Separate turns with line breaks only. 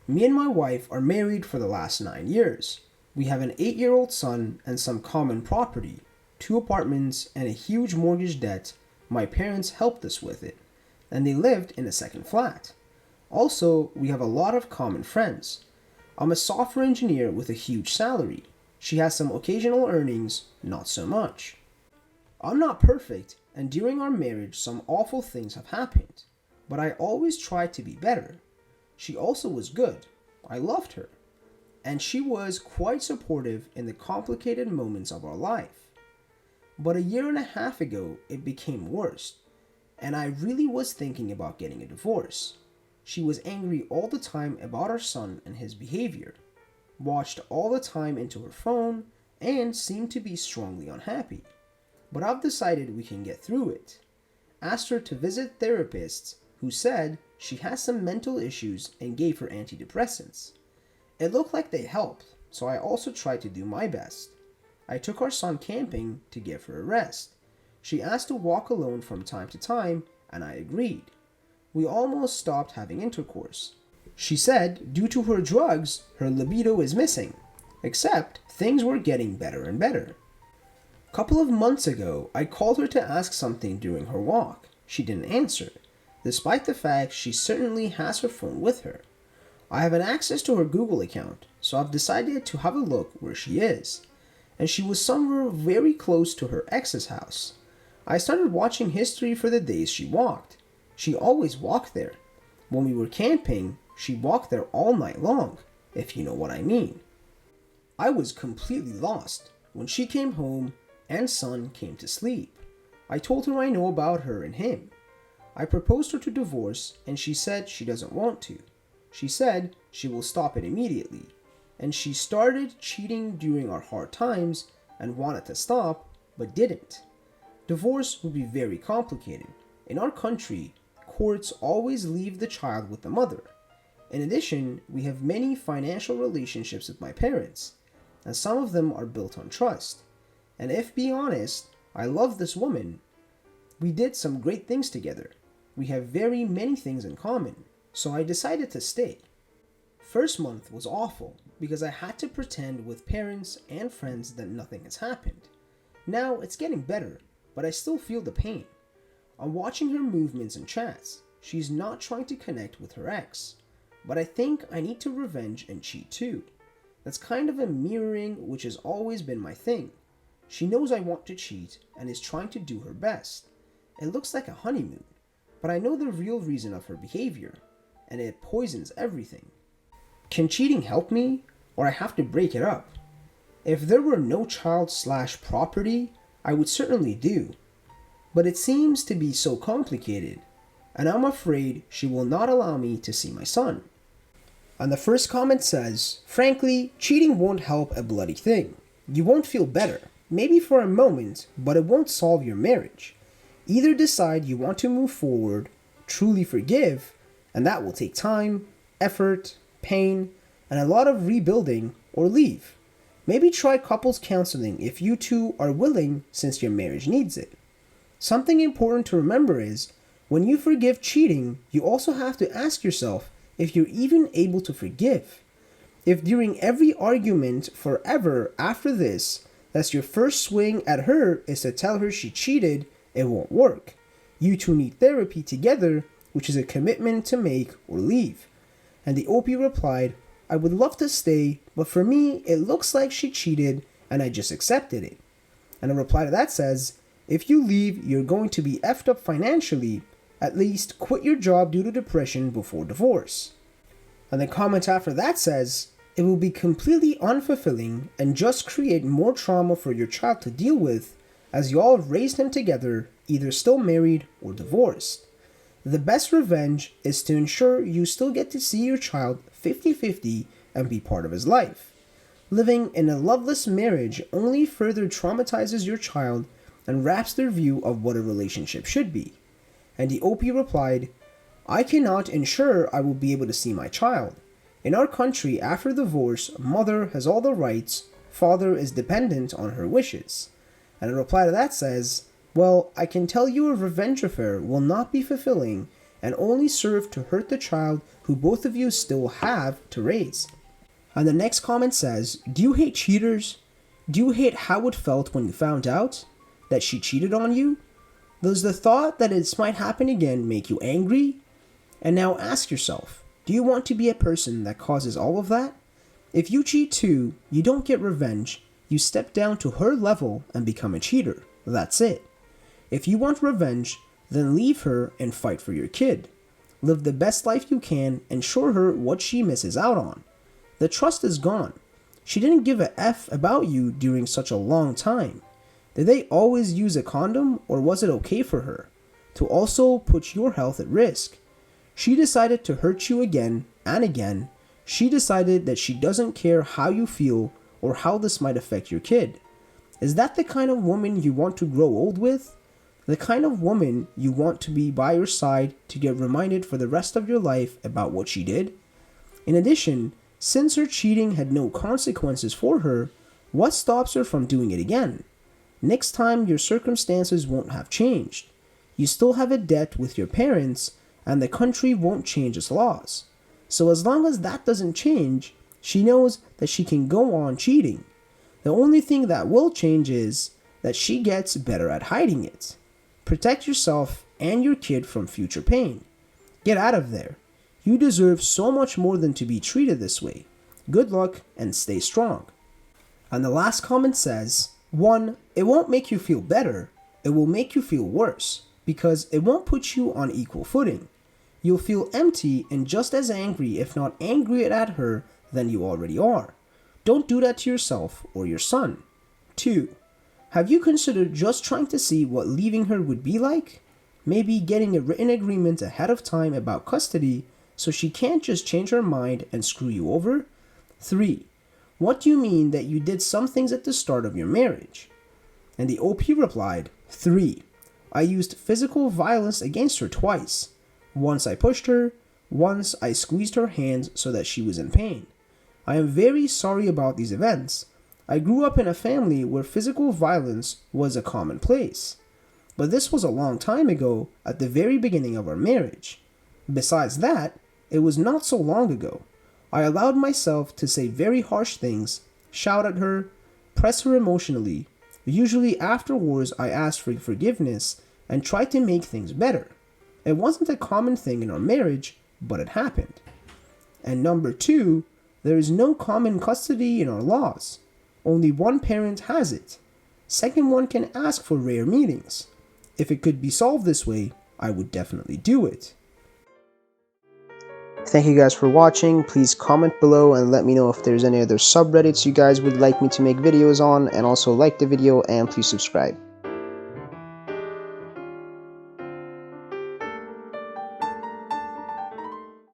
Me and my wife are married for the last 9 years. We have an 8-year-old son and some common property, 2 apartments, and a huge mortgage debt. My parents helped us with it, and they lived in a second flat. Also, we have a lot of common friends. I'm a software engineer with a huge salary. She has some occasional earnings, not so much. I'm not perfect, and during our marriage, some awful things have happened, but I always try to be better. She also was good. I loved her. And she was quite supportive in the complicated moments of our life. But a year and a half ago, it became worse, and I really was thinking about getting a divorce. She was angry all the time about our son and his behavior, watched all the time into her phone, and seemed to be strongly unhappy. But I've decided we can get through it. Asked her to visit therapists who said she has some mental issues and gave her antidepressants. It looked like they helped, so I also tried to do my best. I took our son camping to give her a rest. She asked to walk alone from time to time, and I agreed. We almost stopped having intercourse. She said due to her drugs, her libido is missing, except things were getting better and better. A couple of months ago, I called her to ask something during her walk. She didn't answer, despite the fact she certainly has her phone with her. I have an access to her Google account, so I've decided to have a look where she is. And she was somewhere very close to her ex's house. I started watching history for the days she walked. She always walked there. When we were camping, she walked there all night long, if you know what I mean. I was completely lost when she came home and son came to sleep. I told her I know about her and him. I proposed her to divorce, and she said she doesn't want to. She said she will stop it immediately, and she started cheating during our hard times and wanted to stop, but didn't. Divorce would be very complicated. In our country, courts always leave the child with the mother. In addition, we have many financial relationships with my parents, and some of them are built on trust. And if be honest, I love this woman. We did some great things together. We have very many things in common, so I decided to stay. First month was awful because I had to pretend with parents and friends that nothing has happened. Now it's getting better, but I still feel the pain. I'm watching her movements and chats. She's not trying to connect with her ex, but I think I need to revenge and cheat too. That's kind of a mirroring, which has always been my thing. She knows I want to cheat and is trying to do her best. It looks like a honeymoon, but I know the real reason of her behavior, and it poisons everything. Can cheating help me, or I have to break it up? If there were no child/property, I would certainly do. But it seems to be so complicated, and I'm afraid she will not allow me to see my son. And the first comment says, frankly, cheating won't help a bloody thing. You won't feel better, maybe for a moment, but it won't solve your marriage. Either decide you want to move forward, truly forgive, and that will take time, effort, pain, and a lot of rebuilding, or leave. Maybe try couples counseling if you two are willing, since your marriage needs it. Something important to remember is, when you forgive cheating, you also have to ask yourself if you're even able to forgive. If during every argument forever after this, that's your first swing at her is to tell her she cheated, it won't work. You two need therapy together, which is a commitment to make or leave. And the OP replied, I would love to stay, but for me, it looks like she cheated and I just accepted it. And a reply to that says, if you leave, you're going to be effed up financially. At least quit your job due to depression before divorce. And the comment after that says, it will be completely unfulfilling and just create more trauma for your child to deal with as you all raised him together, either still married or divorced. The best revenge is to ensure you still get to see your child 50-50 and be part of his life. Living in a loveless marriage only further traumatizes your child and wraps their view of what a relationship should be. And the OP replied, I cannot ensure I will be able to see my child. In our country, after divorce, mother has all the rights, father is dependent on her wishes. And a reply to that says, well, I can tell you a revenge affair will not be fulfilling and only serve to hurt the child who both of you still have to raise. And the next comment says, do you hate cheaters? Do you hate how it felt when you found out that she cheated on you? Does the thought that it might happen again make you angry? And now ask yourself, do you want to be a person that causes all of that? If you cheat too, you don't get revenge. You step down to her level and become a cheater. That's it. If you want revenge, then leave her and fight for your kid. Live the best life you can and show her what she misses out on. The trust is gone. She didn't give a F about you during such a long time. Did they always use a condom, or was it okay for her to also put your health at risk? She decided to hurt you again and again. She decided that she doesn't care how you feel or how this might affect your kid. Is that the kind of woman you want to grow old with? The kind of woman you want to be by your side to get reminded for the rest of your life about what she did? In addition, since her cheating had no consequences for her, what stops her from doing it again? Next time, your circumstances won't have changed. You still have a debt with your parents, and the country won't change its laws. So as long as that doesn't change, she knows that she can go on cheating. The only thing that will change is that she gets better at hiding it. Protect yourself and your kid from future pain. Get out of there. You deserve so much more than to be treated this way. Good luck and stay strong. And the last comment says, 1. It won't make you feel better. It will make you feel worse because it won't put you on equal footing. You'll feel empty and just as angry, if not angrier at her than you already are. Don't do that to yourself or your son. 2. Have you considered just trying to see what leaving her would be like? Maybe getting a written agreement ahead of time about custody so she can't just change her mind and screw you over? 3. What do you mean that you did some things at the start of your marriage? And the OP replied, 3. I used physical violence against her twice. Once I pushed her, once I squeezed her hands so that she was in pain. I am very sorry about these events. I grew up in a family where physical violence was a commonplace. But this was a long time ago at the very beginning of our marriage. Besides that, it was not so long ago. I allowed myself to say very harsh things, shout at her, press her emotionally. Usually afterwards I asked for forgiveness and tried to make things better. It wasn't a common thing in our marriage, but it happened. And number 2, there is no common custody in our laws. Only one parent has it. Second one can ask for rare meetings. If it could be solved this way, I would definitely do it. Thank you guys for watching. Please comment below and let me know if there's any other subreddits you guys would like me to make videos on, and also like the video and please subscribe.